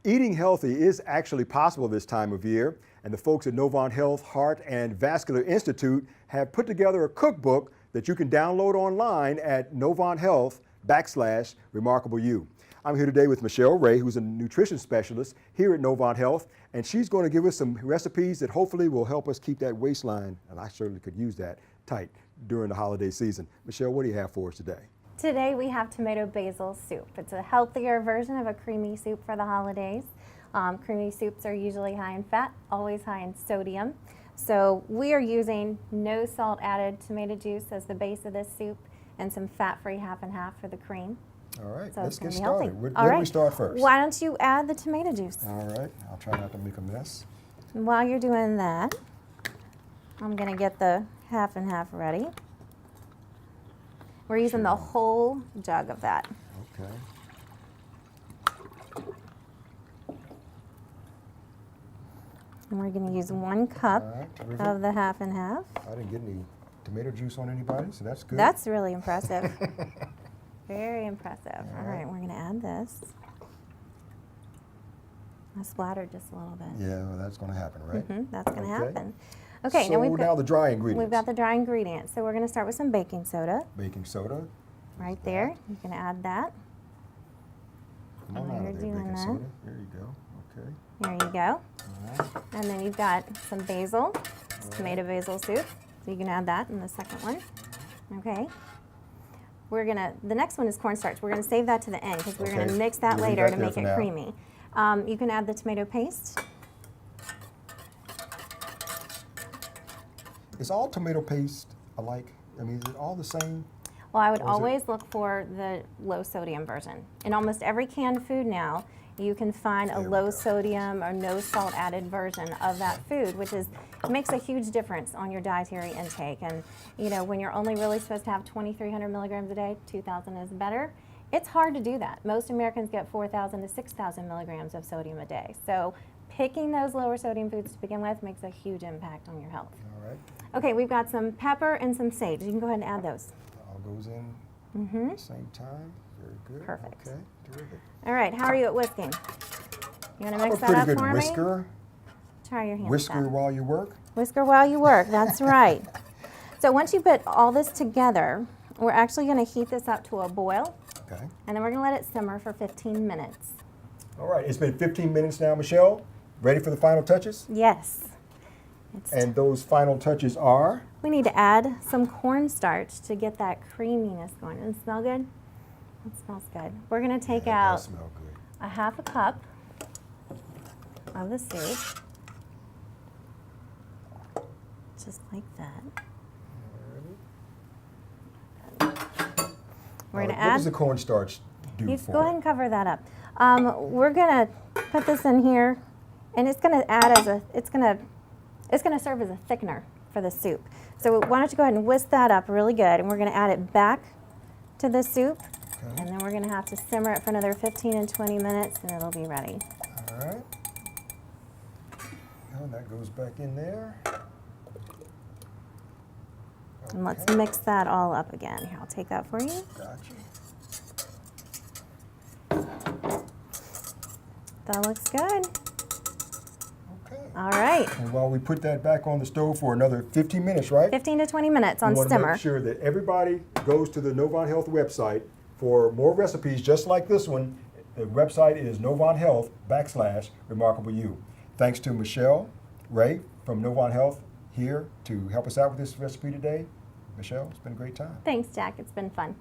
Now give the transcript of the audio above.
Eating healthy is actually possible this time of year, and the folks at Novant Health Heart and Vascular Institute have put together a cookbook that you can download online at Novant Health /Remarkable You. I'm here today with Michelle Ray, who's a nutrition specialist here at Novant Health, and she's going to give us some recipes that hopefully will help us keep that waistline, and I certainly could use that, tight during the holiday season. Michelle, what do you have for us today? Today we have tomato basil soup. It's a healthier version of a creamy soup for the holidays. Creamy soups are usually high in fat, always high in sodium. So we are using no salt added tomato juice as the base of this soup and some fat-free half and half for the cream. All right, So let's it's gonna get be healthy. started. Where All do right. we start first? Why don't you add the tomato juice? All right, I'll try not to make a mess. And while you're doing that, I'm gonna get the half and half ready. We're using the whole jug of that. Okay. And we're gonna use 1 cup All right, terrific. of the half and half. I didn't get any tomato juice on anybody, so that's good. That's really impressive. Very impressive. All All right. right, we're gonna add this. I splattered just a little bit. Yeah, well, that's going to happen, right? That's gonna Okay. happen. Okay, So now the dry ingredients. we've got the dry ingredients. So we're gonna start with some baking soda Baking soda. right there. You can add that. Come on While out you're of there, doing baking that. soda. There you go. Okay. There you go. All right. And then you've got some basil. It's tomato basil soup. So you can add that in the second one. Okay. The next one is cornstarch. We're gonna save that to the end because we're Okay. gonna mix that We'll leave later that to there make for it now. creamy. You can add the tomato paste. Is all tomato paste alike? I mean, is it all the same? Well, I would Or is it- always look for the low sodium version. In almost every canned food now, you can find a There we low go. sodium or no salt added version of that food, which makes a huge difference on your dietary intake. And you know, when you're only really supposed to have 2,300 milligrams a day, 2,000 is better. It's hard to do that. Most Americans get 4,000 to 6,000 milligrams of sodium a day. So picking those lower sodium foods to begin with makes a huge impact on your health. All right. Okay, we've got some pepper and some sage. You can go ahead and add those. All goes in at the same time. Very good. Perfect. Okay, terrific. All right, how are you at whisking? You want to I'm mix a that pretty up good for me? whisker. Try your hand at Whisker that. while you work. Whisker while you work, that's right. So once you put all this together, we're actually going to heat this up to a boil, Okay. and then we're going to let it simmer for 15 minutes. All right, it's been 15 minutes now, Michelle. Ready for the final touches? Yes. And those final touches are? We need to add some cornstarch to get that creaminess going. Does it smell good? It smells good. We're going to take That out does smell good. a half a cup of the soup, just like that. We're going to What add. does the cornstarch do You for go ahead it? and cover that up. We're going to put this in here, and it's going to add it's going to serve as a thickener for the soup. So why don't you go ahead and whisk that up really good, and we're going to add it back to the soup, Okay. and then we're going to have to simmer it for another 15 and 20 minutes, and it'll be ready. All right. And that goes back in there. And let's Okay. mix that all up again. Here, I'll take that for you. Gotcha. That looks good. Okay. All right, And while we put that back on the stove for another 15 minutes, right? 15 to 20 minutes on we want simmer. to make sure that everybody goes to the Novant Health website for more recipes just like this one. The website is Novant Health /Remarkable You. Thanks to Michelle Ray from Novant Health here to help us out with this recipe today. Michelle, it's been a great time. Thanks, Jack. It's been fun.